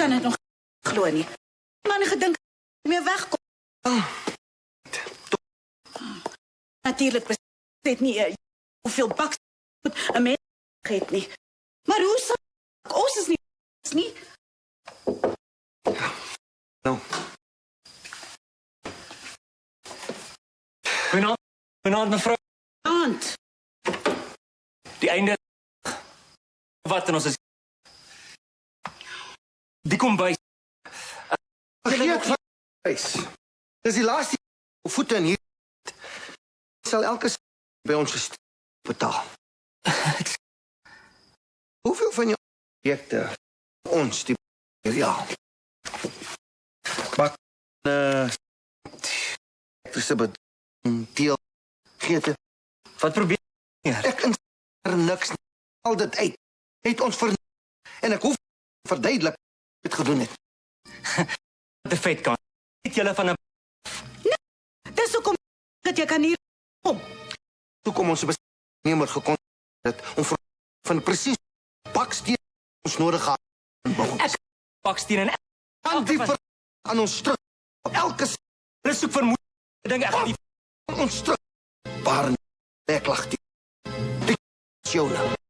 kan dit nog glo nie. Maar nie gedink meer wegkom. Natuurlik besef nie hoeveel baks moet 'n mens het nie. Maar hoe sal ons is nie. Nou. Goeienaand mevrou. Aand. Die einde wat in ons is. Die kom by. Vergeet van huis. Dis die laaste voete in hier. Sal elke by ons betaal. Hoeveel van jou projekte ons die ja. Maar deel geete. Wat probeer jy? Ek in niks al dit uit. Het ons en ek hoef verduidelik het gedoen het. De feit kan. Het julle van 'n Dis hoekom dat jy kan hier kom. Toe kom ons besnemer gekon het om van presies baksteen ons nodig gehad en bou. Ek baksteen en aan die aan ons terug. Elke hulle soek vermoed dinge ek gaan die ons terug. Waar ek lag die. Dit is jou nou.